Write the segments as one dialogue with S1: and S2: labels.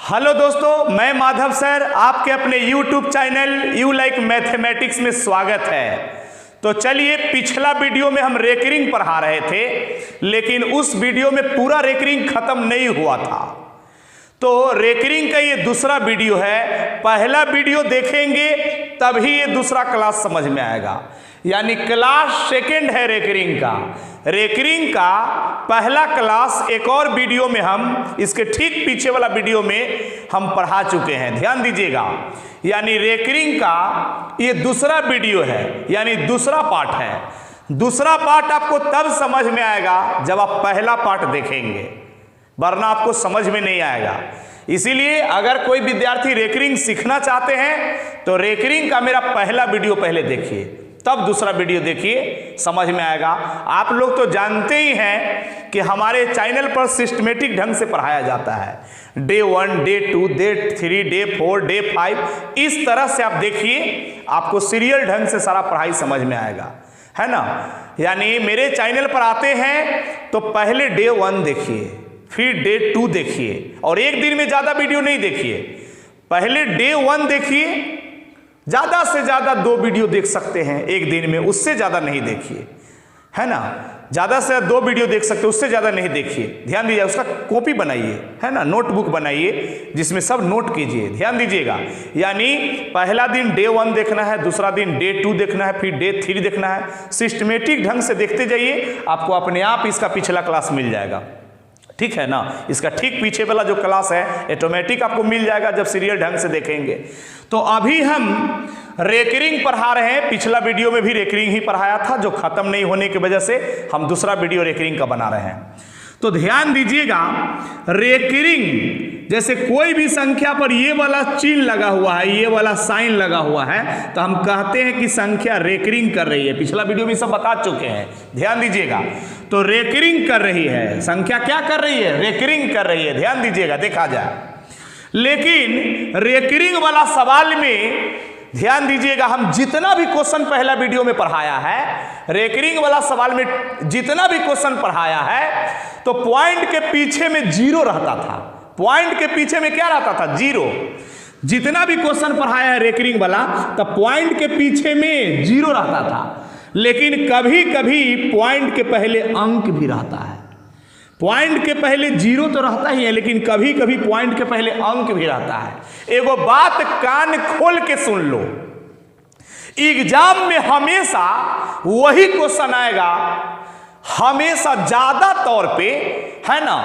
S1: Hello दोस्तों, मैं Madhav sir आपके अपने YouTube channel you like mathematics में स्वागत है। तो चलिए, पिछला वीडियो में हम रेकरिंग पढ़ा रहे थे, लेकिन उस वीडियो में पूरा रेकरिंग खत्म नहीं हुआ था। तो रेकरिंग का ये दूसरा वीडियो है। पहला वीडियो देखेंगे तभी ये दूसरा क्लास समझ में आएगा, यानी क्लास सेकंड है रेकरिंग का। रेकरिंग का पहला क्लास एक और वीडियो में हम इसके ठीक पीछे वाला वीडियो में हम पढ़ा चुके हैं, ध्यान दीजिएगा। यानी रेकरिंग का ये दूसरा वीडियो है, यानी दूसरा पार्ट है। दूसरा पार्ट आपको तब समझ में आएगा जब आप पहला पार्ट देखेंगे, वरना आपको समझ में नहीं आएगा। इसीलिए अगर कोई विद्यार्थी रेकरिंग सीखना चाहते हैं तो रेकरिंग का मेरा पहला वीडियो पहले देखिए, तब दूसरा वीडियो देखिए, समझ में आएगा। आप लोग तो जानते ही हैं कि हमारे चैनल पर सिस्टमेटिक ढंग से पढ़ाया जाता है। Day 1, day 2, day 3, day 4, day 5, इस तरह से आप देखिए, आपको सीरियल ढंग से सारा पढ़ाई समझ में आएगा, है ना। यानी मेरे चैनल पर आते हैं तो पहले डे 1 देखिए, फिर डे 2 देखिए, और एक दिन में ज़्यादा वीडियो नहीं देखिए। पहले डे 1 देखिए, ज़्यादा से ज़्यादा 2 वीडियो देख सकते हैं एक दिन में, उससे ज़्यादा नहीं देखिए, है ना। ज़्यादा से ज़्यादा 2 वीडियो देख सकते हैं, उससे ज़्यादा नहीं देखिए। ध्यान दीजिए, उसका कॉपी बनाइए, है ना, नोटबुक बनाइए जिसमें सब नोट कीजिए, ध्यान दीजिएगा। यानी पहला दिन डे 1 देखना है, दूसरा दिन डे 2 देखना है, फिर डे 3 देखना है। सिस्टमेटिक ढंग से देखते जाइए, आपको अपने आप इसका पिछला क्लास मिल जाएगा, ठीक है ना। इसका ठीक पीछे वाला जो क्लास है ऑटोमेटिक आपको मिल जाएगा जब सीरियल ढंग से देखेंगे। तो अभी हम रेकरिंग पढ़ा रहे हैं। पिछला वीडियो में भी रेकरिंग ही पढ़ाया था, जो खत्म नहीं होने की वजह से हम दूसरा वीडियो रेकरिंग का बना रहे हैं। तो ध्यान दीजिएगा, रेकरिंग जैसे कोई भी संख्या पर ये वाला चिन्ह लगा हुआ है, ये वाला साइन लगा हुआ है, तो हम कहते हैं कि संख्या रेकरिंग कर रही है। पिछला वीडियो में सब बता चुके हैं, ध्यान दीजिएगा। तो रेकरिंग कर रही है, संख्या क्या कर रही है? रेकरिंग कर रही है, ध्यान दीजिएगा, देखा जाए। लेकिन रेकरिंग वाला सवाल में ध्यान दीजिएगा, हम जितना भी क्वेश्चन पहला वीडियो में पढ़ाया है, रेकरिंग वाला सवाल में जितना भी क्वेश्चन पढ़ाया है, तो पॉइंट के पीछे में 0 रहता था। पॉइंट के पीछे में क्या रहता था? 0। जितना भी क्वेश्चन पढ़ाया है रेकरिंग वाला, तो पॉइंट के पीछे में 0 रहता था। लेकिन कभी कभी पॉइंट के पहले अंक भी रहता है। पॉइंट के पहले 0 तो रहता ही है, लेकिन कभी कभी पॉइंट के पहले अंक भी रहता है। एगो बात कान खोल के सुन लो, एग्जाम में हमेशा वही क्वेश्चन आएगा, हमेशा ज्यादा तौर पे, है ना।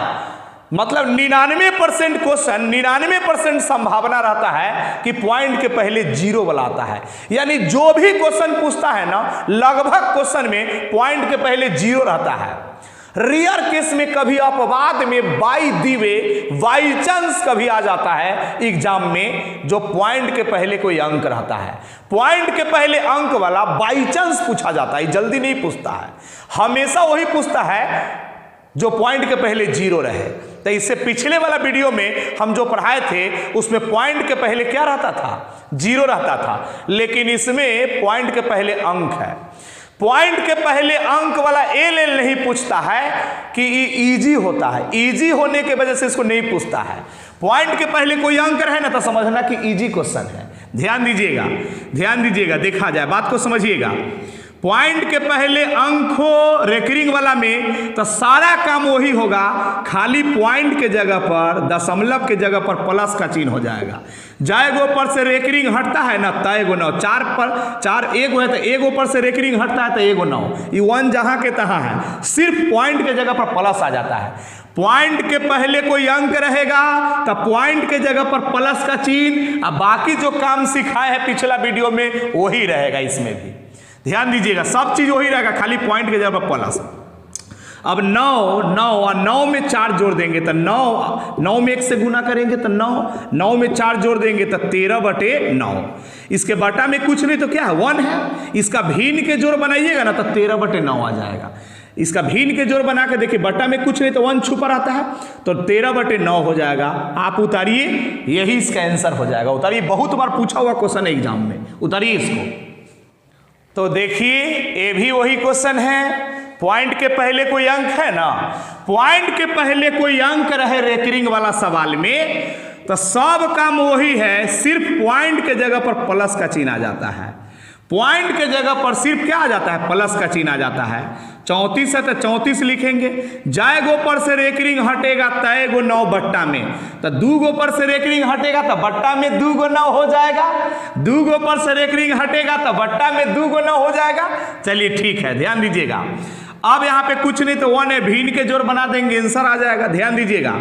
S1: मतलब 99% क्वेश्चन, 99% संभावना रहता है कि पॉइंट के पहले 0 वाला आता है। यानी जो भी क्वेश्चन पूछता है ना, लगभग क्वेश्चन में पॉइंट के पहले 0 रहता है। रियर केस में कभी अपवाद में by the way, by chance कभी आ जाता है एग्जाम में, जो पॉइंट के पहले कोई अंक रहता है। पॉइंट के पहले अंक वाला बाई चांस पूछा जाता है, जल्दी नहीं पूछता है, हमेशा वही पूछता है जो पॉइंट के पहले 0 रहे। तो इससे पिछले वाला वीडियो में हम जो पढ़ाए थे, उसमें पॉइंट के पहले क्या रहता था? 0 रहता था। लेकिन इसमें पॉइंट के पहले अंक है। पॉइंट के पहले अंक वाला एल नहीं पूछता है कि इजी होता है, इजी होने के वजह से इसको नहीं पूछता है। पॉइंट के पहले कोई अंक रहे ना, तो समझना कि इजी क्वेश्चन है। ध्यान दीजिएगा, ध्यान दीजिएगा, देखा जाए, बात को समझिएगा। पॉइंट के पहले अंक हो रेकरिंग वाला में, तो सारा काम वही होगा, खाली पॉइंट के जगह पर, दशमलव के जगह पर प्लस का चिन्ह हो जाएगा। जाएगो पर से रेकरिंग हटता है ना, तयगो 9, 4 पर 4 एगो है, तो एगो पर से रेकरिंग हटता है तो एगो 9। ये 1 जहां के तहां है, सिर्फ पॉइंट के जगह पर प्लस आ जाता है। पॉइंट के पहले कोई अंक रहेगा तो पॉइंट के जगह पर प्लस का चिन्ह, और बाकी जो काम सिखाए है पिछला वीडियो में वही रहेगा इसमें भी। ध्यान दीजिएगा, सब चीज वही रहेगा, खाली पॉइंट के जगह पर प्लस। अब 9 और 9 में 4 जोड़ देंगे तो 9 में 1 से गुना करेंगे तो 9 में 4 जोड़ देंगे तो 13/9। इसके बटा में कुछ नहीं तो क्या है? 1 है। इसका भिन्न के जोड़ बनाइएगा ना तो 13/9 आ जाएगा। इसका भिन्न के जोड़ बना के देखिए, बटा में कुछ नहीं तो 1 छुपा रहता है, तो 13/9 हो जाएगा। आप उतारिए, यही इसका आंसर हो जाएगा। उतारिए, बहुत बार पूछा हुआ क्वेश्चन है एग्जाम में, उतारिए इसको। तो देखिए, ये भी वही क्वेश्चन है। पॉइंट के पहले कोई अंक है ना, पॉइंट के पहले कोई अंक रहे रेकरिंग वाला सवाल में, तो सब काम वही है, सिर्फ पॉइंट के जगह पर प्लस का चिन्ह आ जाता है। पॉइंट के जगह पर सिर्फ क्या आ जाता है, प्लस का चिन्ह आ जाता है। 34 है तो 34 लिखेंगे। जाएगो पर से रेकरिंग हटेगा तय गो 9 बट्टा में, तो 2 गो पर से रेकरिंग हटेगा तो बट्टा में 2 गो 9 हो जाएगा। 2 गो पर से रेकरिंग हटेगा तो बट्टा में 2 गो 9 हो जाएगा। चलिए ठीक है, ध्यान दीजिएगा। अब यहाँ पे कुछ नहीं तो 1 है, भिन्न के जोड़ बना देंगे, आंसर आ जाएगा। ध्यान दीजिएगा,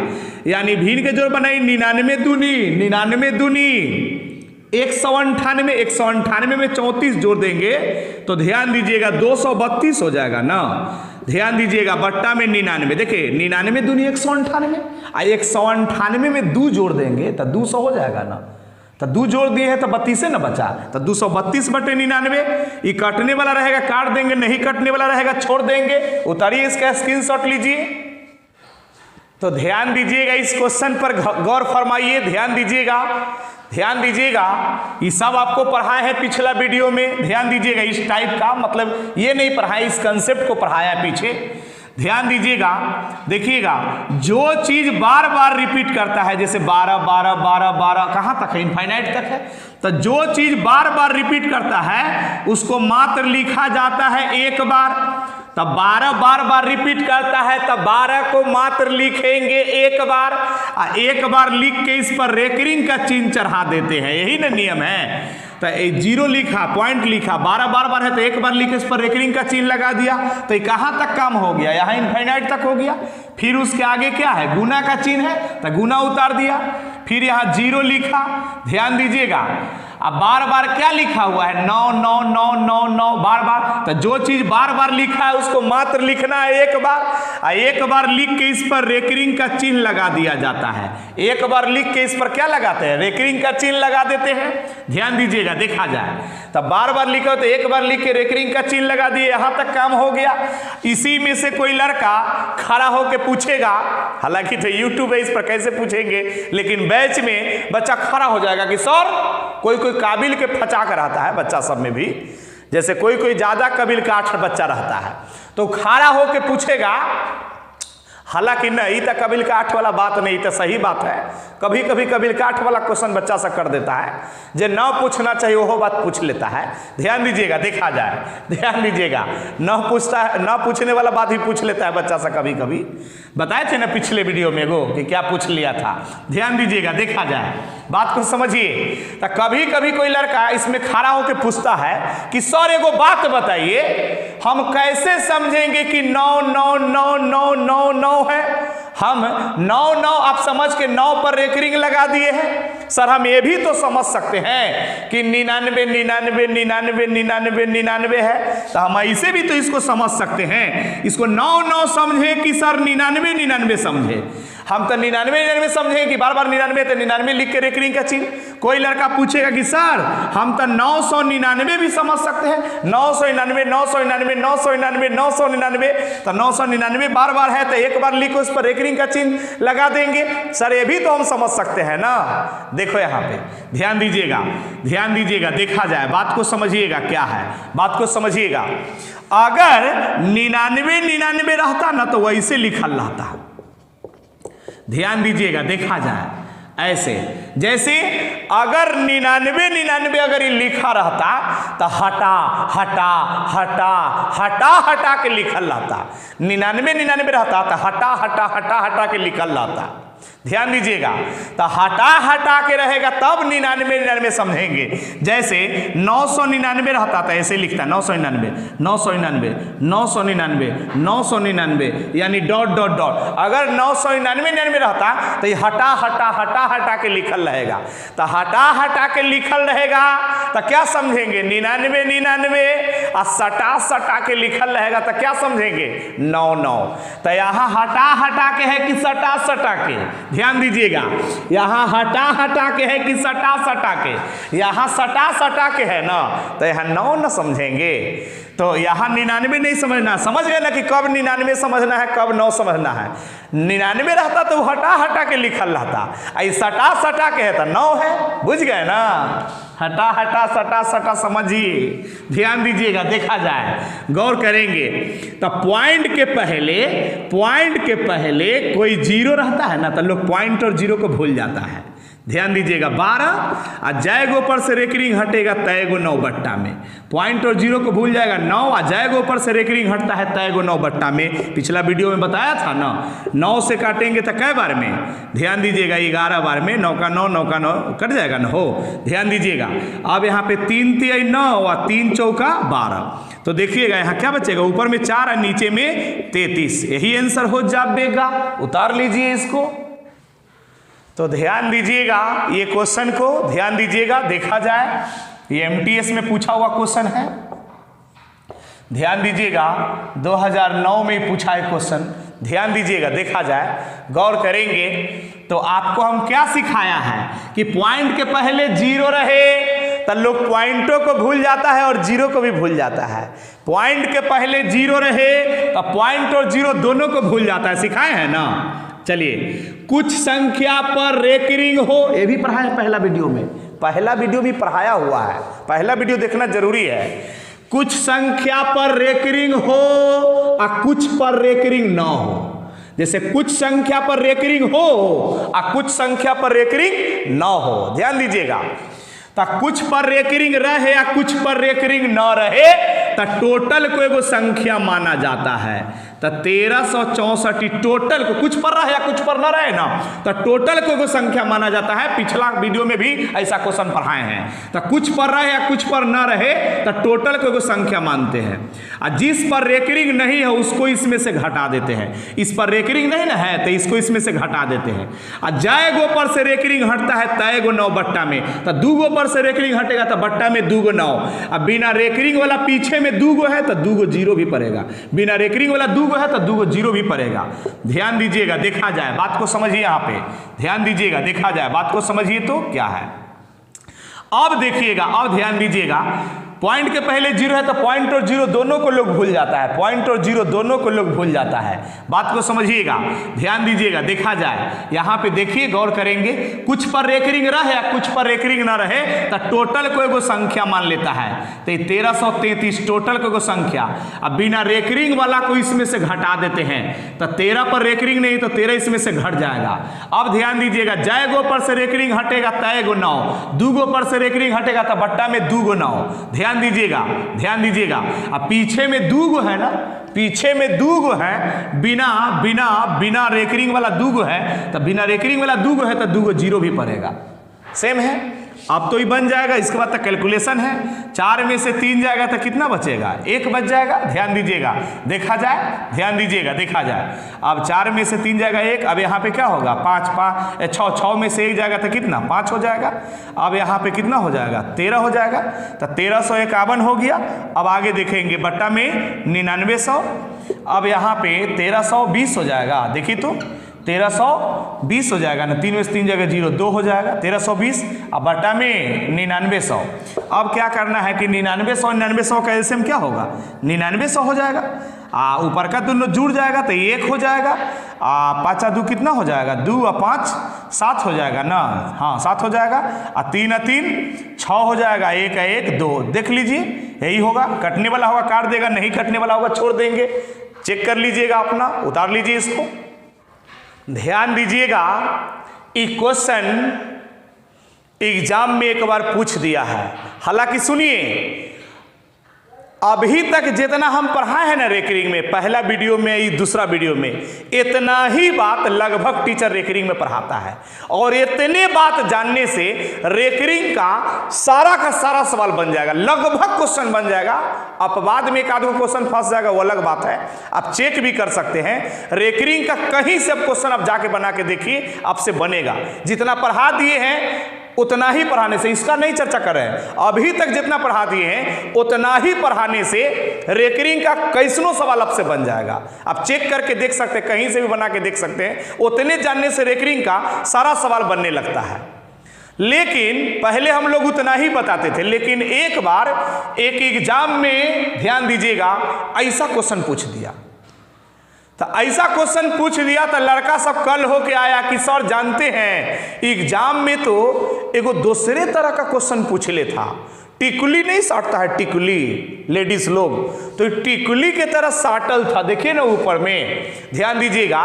S1: यानी भिन्न के जोड़ बनाई 99 दूनी 99 दूनी 198, 198 में 34 जोड़ देंगे तो ध्यान दीजिएगा 232 हो जाएगा ना। ध्यान दीजिएगा, बट्टा में 99, देखिए 99 दूनी 198, 198 में 2 जोड़ देंगे तो 200 हो जाएगा ना। तो 2 जोड़ दिए हैं तो 32 ना बचा, तो 232 बटे 99। ये कटने वाला रहेगा काट देंगे, नहीं कटने वाला रहेगा छोड़ देंगे। उतारिए इसका स्क्रीनशॉट लीजिए। तो ध्यान दीजिएगा, इस क्वेश्चन पर गौर फरमाइए। ध्यान दीजिएगा, ध्यान दीजिएगा, ये सब आपको पढ़ाया है पिछला वीडियो में। ध्यान दीजिएगा, इस टाइप का मतलब ये नहीं पढ़ाया, इस कंसेप्ट को पढ़ाया है पीछे। ध्यान दीजिएगा, देखिएगा, जो चीज बार बार रिपीट करता है, जैसे 12 12 12 12 कहाँ तक है, इनफाइनाइट तक है। तो जो चीज बार बार रिपीट करता है उसको मात्र लिखा जाता है एक बार। तब 12 बार बार रिपीट करता है तब 12 को मात्र लिखेंगे एक बार, एक बार लिख के इस पर रेकरिंग का चिन्ह चढ़ा देते हैं। यही ना नियम है। तो 0 लिखा, पॉइंट लिखा, 12 बार बार है तो एक बार लिखे इस पर रेकरिंग का चिन्ह लगा दिया, तो ये कहाँ तक काम हो गया, यहाँ इनफाइनाइट तक हो गया। फिर उसके आगे क्या है, गुना का चिन्ह है तो गुना उतार दिया। फिर यहाँ 0 लिखा, ध्यान दीजिएगा। अब बार बार क्या लिखा हुआ है, 9 9 9 9 9 बार बार। तो जो चीज बार बार लिखा है उसको मात्र लिखना है एक बार, एक बार लिख के इस पर रेकरिंग का चिन्ह लगा दिया जाता है। एक बार लिख के इस पर क्या लगाते हैं, रेकरिंग का चिन्ह लगा देते हैं। ध्यान दीजिएगा, देखा जाए तब बार बार लिखा तो एक बार लिख के रेकरिंग का चिन्ह लगा दिए, यहां तक काम हो गया। इसी में से कोई लड़का खड़ा होकर पूछेगा, हालांकि तो यूट्यूब है इस पर कैसे पूछेंगे, लेकिन बैच में बच्चा खड़ा हो जाएगा कि सर कोई कोई काबिल के फचा कर रहता है बच्चा सब में भी, जैसे कोई कोई ज्यादा काबिल का 8 बच्चा रहता है तो खड़ा होकर पूछेगा। हालांकि नहीं तो काबिल का 8 वाला बात नहीं, तो सही बात है। कभी कभी काबिल का 8 वाला क्वेश्चन बच्चा सा कर देता है, जो न पूछना चाहिए वो बात पूछ लेता है। ध्यान दीजिएगा, देखा जाए, ध्यान दीजिएगा, न पूछता है, न पूछने वाला बात ही पूछ लेता है बच्चा सा कभी कभी। बताए थे ना पिछले वीडियो में वो कि क्या पूछ लिया था। ध्यान दीजिएगा, देखा जाए, बात को समझिए। तो कभी कभी कोई लड़का इसमें खड़ा होकर पूछता है कि सर एगो बात बताइए, हम कैसे समझेंगे कि 9 9 9 9 9 9 है। हम 9 9 आप समझ के 9 पर रेकरिंग लगा दिए हैं। सर हम ये भी तो समझ सकते हैं कि 99 99 99 99 99 है, तो हम ऐसे भी तो इसको समझ सकते हैं। इसको 9 9 समझे कि सर 99 99 समझे। हम तो 99 99 समझेंगे कि बार बार 99 तो 99 लिख के रेकरिंग का चिन्ह। कोई लड़का पूछेगा कि सर हम तो 999 भी समझ सकते हैं, 999 999 999 999, तो 999 बार बार है तो एक बार लिखो उस पर रेकरिंग का चिन्ह लगा देंगे। सर ये भी तो हम समझ सकते हैं ना। देखो यहाँ पे ध्यान दीजिएगा, ध्यान दीजिएगा, देखा जाए, बात को समझिएगा क्या है, बात को समझिएगा। अगर 99 99 रहता ना तो वैसे लिखल रहता। ध्यान दीजिएगा, देखा जाए ऐसे, जैसे अगर 99 99 अगर ये लिखा रहता तो हटा हटा हटा हटा हटा के लिखल रहता। 99 99 रहता तो हटा हटा हटा हटा के लिखल रहता। ध्यान दीजिएगा, तो हटा हटा के रहेगा तब 99 99 समझेंगे। जैसे 999 रहता था ऐसे लिखता 999 999 999 999 यानी डॉट डॉट डॉट। अगर 999 99 रहता तो ये हटा हटा हटा हटा के लिखल रहेगा। तो हटा हटा के लिखल रहेगा तो क्या समझेंगे, 99 99 और सटा सटा के लिखल रहेगा तो क्या समझेंगे, 9 9। तो यहाँ हटा हटा के है कि सटा सटा के, ध्यान दीजिएगा, यहाँ हटा हटा के है कि सटा सटा के। यहाँ सटा सटा के है ना तो यहाँ 9 न समझेंगे। तो यहाँ 99 नहीं समझना, समझ गए ना कि कब 99 समझना है कब 9 समझना है। 99 रहता तो हटा हटा के लिखल रहता, आई सटा सटा के है तो 9 है। बुझ गए ना, हटा हटा सटा सटा समझिए। ध्यान दीजिएगा, देखा जाए, गौर करेंगे। तो पॉइंट के पहले कोई 0 रहता है ना तो लोग पॉइंट और 0 को भूल जाता है। ध्यान दीजिएगा 12 और जाएगा ऊपर से रेकरिंग हटेगा तयगो 9 बट्टा में। पॉइंट और जीरो को भूल जाएगा 9 और जाएगा ऊपर से रेकरिंग हटता है तयगो 9 बट्टा में। पिछला वीडियो में बताया था ना, 9 से काटेंगे तो कै बार में? ध्यान दीजिएगा 11 बार में। 9 का 9 कट जाएगा ना हो। ध्यान दीजिएगा अब यहाँ पे 3 × 9 और 3 चौका 12। तो देखिएगा यहाँ क्या बचेगा, ऊपर में 4 और नीचे में 33। यही आंसर हो जाएगा। उतार लीजिए इसको। तो ध्यान दीजिएगा ये क्वेश्चन को, ध्यान दीजिएगा देखा जाए। ये एमटीएस में पूछा हुआ क्वेश्चन है। ध्यान दीजिएगा 2009 में पूछा है क्वेश्चन। ध्यान दीजिएगा देखा जाए, गौर करेंगे तो आपको हम क्या सिखाया है कि पॉइंट के पहले जीरो रहे तो लोग पॉइंटों को भूल जाता है और जीरो को भी भूल जाता है। पॉइंट के पहले जीरो रहे तो पॉइंट और जीरो दोनों को भूल जाता है। सिखाए हैं ना। चलिए, कुछ संख्या पर रेकरिंग हो, ये भी पढ़ाया पहला वीडियो में। पहला वीडियो भी पढ़ाया हुआ है, पहला वीडियो देखना जरूरी है। कुछ संख्या पर रेकरिंग हो और कुछ पर रेकरिंग ना हो। जैसे कुछ संख्या पर रेकरिंग हो और कुछ संख्या पर रेकरिंग ना हो। ध्यान दीजिएगा, तो कुछ पर रेकरिंग रहे या कुछ पर रेकरिंग न रहे तो टोटल को एगो संख्या माना जाता है। तो 1364 टोटल को, कुछ पर रहे या कुछ पर न रहे ना, तो टोटल को एगो संख्या माना जाता है। पिछला वीडियो में भी ऐसा क्वेश्चन पढ़ाए हैं। तो कुछ पर रहे या कुछ पर न रहे तो टोटल को एगो संख्या मानते हैं। और जिस पर रेकरिंग नहीं है उसको इसमें से घटा देते हैं। इस पर रेकरिंग नहीं ना है तो इसको इसमें से घटा देते हैं। और जाएगो पर से रेकरिंग हटता है तयगो 9 बट्टा में। तो 2 गो पर से रेकरिंग हटेगा तो बट्टा में 2 गो 9। अब बिना रेकरिंग वाला पीछे में 2 गो है तो 2 गो जीरो भी पड़ेगा। बिना रेकरिंग वाला 2 गो है तो 2 गो जीरो भी पड़ेगा। ध्यान दीजिएगा देखा जाए, बात को समझिए। यहाँ पे ध्यान दीजिएगा देखा जाए, बात को समझिए तो क्या है। अब देखिएगा, अब ध्यान दीजिएगा, पॉइंट के पहले जीरो है तो पॉइंट और जीरो दोनों को लोग भूल जाता है। पॉइंट और जीरो दोनों को लोग भूल जाता है। बात को समझिएगा, ध्यान दीजिएगा देखा जाए। यहाँ पे देखिए, गौर करेंगे, कुछ पर रेकरिंग रहे या कुछ पर रेकरिंग ना रहे तो टोटल को एगो संख्या मान लेता है। तो 1333 टोटल को एगो संख्या। अब बिना रेकरिंग वाला को इसमें से घटा देते हैं। तो 13 पर रेकरिंग नहीं तो 13 इसमें से घट जाएगा। अब ध्यान दीजिएगा, जाएगो पर से रेकरिंग हटेगा तयगो 9। 2 गो पर से रेकरिंग हटेगा तो बट्टा में 2 गो 9। ध्यान दीजिएगा, ध्यान दीजिएगा। अब पीछे में 2 गो है ना, पीछे में 2 गो है, बिना रेकरिंग वाला 2 गो है। तो बिना रेकरिंग वाला 2 गो है तो 2 गो जीरो भी पड़ेगा। सेम है। अब तो ये बन जाएगा। इसके बाद तक कैलकुलेशन है। 4 में से 3 जाएगा तो कितना बचेगा? 1 बच जाएगा। ध्यान दीजिएगा देखा जाए, ध्यान दीजिएगा देखा जाए। अब 4 में से 3 जाएगा 1। अब यहाँ पे क्या होगा? 5 6 में से 1 जाएगा तो कितना? 5 हो जाएगा। अब यहाँ पे कितना हो जाएगा? 13 हो जाएगा। तो 1351 हो गया। अब आगे देखेंगे, बट्टा में 9900। अब यहाँ पे 1320 हो जाएगा। देखिए तो 1320 हो जाएगा ना, 3 में से 3 जगह 0, 2 हो जाएगा 1320। अब बटा में 9900। अब क्या करना है कि 9900 का एलसीएम क्या होगा? 9900 हो जाएगा। ऊपर का दोनों जुड़ जाएगा तो 1 हो जाएगा। 5 2 कितना हो जाएगा? 2 और 5 7 हो जाएगा ना। हाँ 7 हो जाएगा। 3 और 3 6 हो जाएगा। 1 और 1 2। देख लीजिए यही होगा। कटने वाला होगा काट देगा, नहीं कटने वाला होगा छोड़ देंगे। चेक कर लीजिएगा अपना, उतार लीजिए इसको। ध्यान दीजिएगा, ये क्वेश्चन एग्जाम में एक बार पूछ दिया है। हालांकि सुनिए, अभी तक जितना हम पढ़ाए हैं ना रेकरिंग में, पहला वीडियो में, दूसरा वीडियो में, इतना ही बात लगभग टीचर रेकरिंग में पढ़ाता है। और इतने बात जानने से रेकरिंग का सारा सवाल बन जाएगा, लगभग क्वेश्चन बन जाएगा। अपवाद में एक आध क्वेश्चन फंस जाएगा, वो अलग बात है। आप चेक भी कर सकते हैं। रेकरिंग का कहीं से क्वेश्चन आप जाके बना के देखिए, आपसे बनेगा। जितना पढ़ा दिए हैं उतना ही पढ़ाने से, इसका नहीं चर्चा कर रहे हैं, अभी तक जितना पढ़ा दिए हैं उतना ही पढ़ाने से रेकरिंग का कैसनो सवाल आपसे बन जाएगा। आप चेक करके देख सकते हैं, कहीं से भी बना के देख सकते हैं। उतने जानने से रेकरिंग का सारा सवाल बनने लगता है। लेकिन पहले हम लोग उतना ही बताते थे, लेकिन एक बार एक एग्जाम में ध्यान दीजिएगा ऐसा क्वेश्चन पूछ दिया। तो ऐसा क्वेश्चन पूछ दिया तो लड़का सब कल होके आया कि सर जानते हैं एग्जाम में तो एगो दूसरे तरह का क्वेश्चन पूछ ले था। टिकुली नहीं साटता है, टिकुली लेडीज लोग, तो टिकुली के तरह साटल था। देखिए ना ऊपर में, ध्यान दीजिएगा।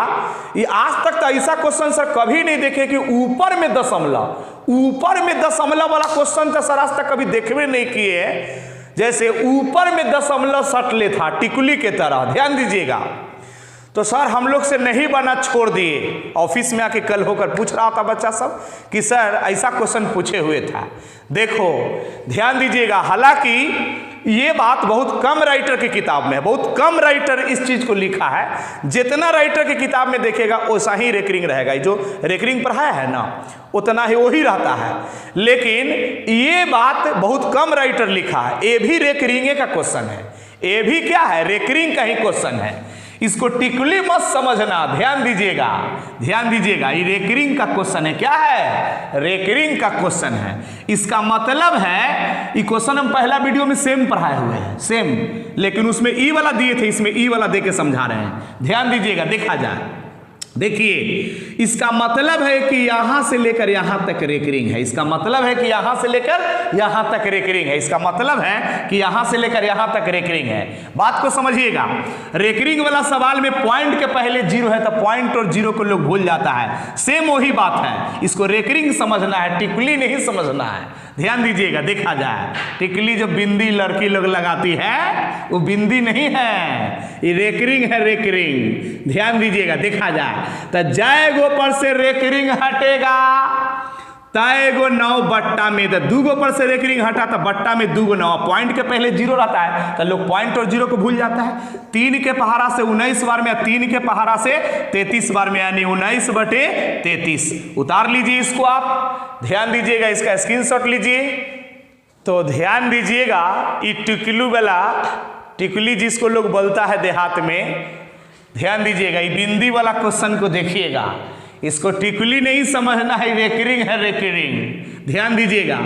S1: ये आज तक तो ऐसा क्वेश्चन सर कभी नहीं देखे कि ऊपर में दशमलव, ऊपर में दशमलव वाला क्वेश्चन तो सर आज तक कभी देखबे नहीं किए। जैसे ऊपर में दशमलव सटले था टिकुली के तरह, ध्यान दीजिएगा। तो सर हम लोग से नहीं बना, छोड़ दिए। ऑफिस में आके कल होकर पूछ रहा था बच्चा सब कि सर ऐसा क्वेश्चन पूछे हुए था। देखो ध्यान दीजिएगा, हालांकि ये बात बहुत कम राइटर की किताब में है, बहुत कम राइटर इस चीज को लिखा है। जितना राइटर की किताब में देखेगा वैसा ही रेकरिंग रहेगा, जो रेकरिंग पढ़ाया है ना उतना ही वही रहता है। लेकिन ये बात बहुत कम राइटर लिखा है। ये भी रेकरिंग का क्वेश्चन है, ये भी क्या है, रेकरिंग का ही क्वेश्चन है। इसको टिकुली मत समझना, ध्यान दीजिएगा, ध्यान दीजिएगा। ये रेकरिंग का क्वेश्चन है, क्या है, रेकरिंग का क्वेश्चन है। इसका मतलब है, ये क्वेश्चन हम पहला वीडियो में सेम पढ़ाए हुए हैं, सेम, लेकिन उसमें ई वाला दिए थे, इसमें ई वाला दे के समझा रहे हैं। ध्यान दीजिएगा, देखा जाए। देखिए इसका मतलब है कि यहां से लेकर यहां तक रेकरिंग है। इसका मतलब है कि यहां से लेकर यहां तक रेकरिंग है। इसका मतलब है कि यहां से लेकर यहां तक रेकरिंग है। बात को समझिएगा। रेकरिंग वाला सवाल में पॉइंट के पहले जीरो है तो पॉइंट और जीरो को लोग भूल जाता है। सेम वही बात है, इसको रेकरिंग समझना है, टिकुली नहीं समझना है। ध्यान दीजिएगा, देखा जाए। टिकुली जो बिंदी लड़की लोग लगाती है वो बिंदी नहीं है, ये रेकरिंग है, रेकरिंग। ध्यान दीजिएगा, देखा जाए तो जय गो पर से रेकरिंग हटेगा तय गो 9 बट्टा में, तो 2 गो पर से रेकरिंग हटा तो बट्टा में 2 गो 9। पॉइंट के पहले जीरो रहता है तो लोग पॉइंट और जीरो को भूल जाता है। 3 के पहाड़ा से 19 बार में, 3 के पहाड़ा से 33 बार में, यानी 19/33। उतार लीजिए इसको आप, ध्यान दीजिएगा, इसका स्क्रीनशॉट लीजिए। तो ध्यान दीजिएगा, ये टिकुली वाला, टिकुली जिसको लोग बोलता है देहात में, ध्यान दीजिएगा। ये बिंदी वाला क्वेश्चन को देखिएगा, इसको टिकुली नहीं समझना है, रेकरिंग है, रेकरिंग। ध्यान दीजिएगा,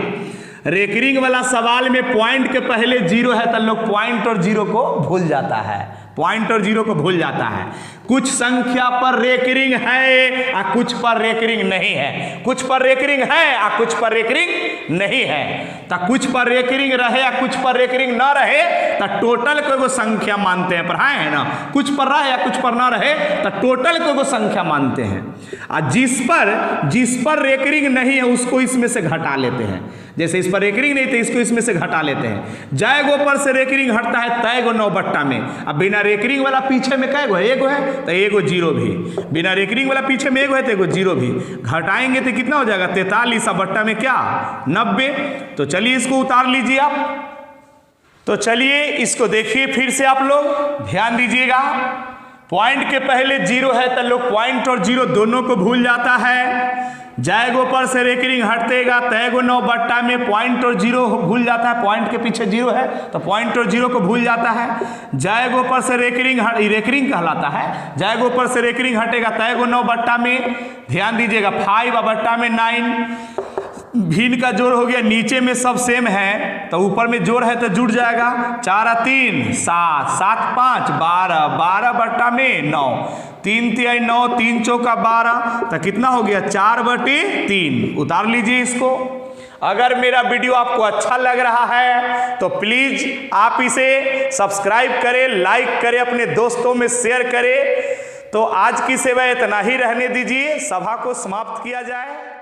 S1: रेकरिंग वाला सवाल में पॉइंट के पहले जीरो है तो लोग पॉइंट और जीरो को भूल जाता है, पॉइंट और जीरो को भूल जाता है। कुछ संख्या पर रेकरिंग है और कुछ पर रेकरिंग नहीं है, कुछ पर रेकरिंग है और कुछ पर रेकरिंग नहीं है। तो कुछ पर रेकरिंग रहे या कुछ पर रेकरिंग ना रहे तो टोटल को वो संख्या मानते हैं, पढ़ाए हैं ना। कुछ पर रहे या कुछ पर ना रहे तो टोटल को वो संख्या मानते हैं। और जिस पर रेकरिंग नहीं है उसको इसमें से घटा लेते हैं। जैसे इस पर रेकरिंग नहीं थे, इसको इसमें से घटा लेते हैं। जय गो पर से रेकरिंग हटता है तय गो 9 बट्टा में। अब बिना रेकरिंग वाला पीछे में कै गो है, एगो है तो एगो जीरो भी। बिना रेकरिंग वाला पीछे में एगो है तो एगो जीरो भी। घटाएंगे तो कितना हो जाएगा, 43 बट्टा में क्या 90। तो चलिए इसको उतार लीजिए आप। तो चलिए इसको देखिए फिर से आप लोग, ध्यान दीजिएगा। पॉइंट के पहले जीरो है तो लोग पॉइंट और जीरो दोनों को भूल जाता है। जय गो पर से रेकरिंग हटेगा तय गो 9 बट्टा में, पॉइंट और जीरो भूल जाता है। पॉइंट के पीछे जीरो है तो पॉइंट और जीरो को भूल जाता है। जय गो पर से रेकरिंग रेकरिंग कहलाता है। जय गो पर से रेकरिंग हटेगा तय गो 9 बट्टा में। ध्यान दीजिएगा, 5 बट्टा में 9। भिन्न का जोड़ हो गया, नीचे में सब सेम है तो ऊपर में जोड़ है तो जुड़ जाएगा। 4 और 3 7, 7 5 12, 12 बट्टा में 9, 3 तिहाई 9, 3 चौका 12, तो कितना हो गया 4/3। उतार लीजिए इसको। अगर मेरा वीडियो आपको अच्छा लग रहा है तो प्लीज आप इसे सब्सक्राइब करें, लाइक करें, अपने दोस्तों में शेयर करें। तो आज की सेवा इतना ही रहने दीजिए, सभा को समाप्त किया जाए।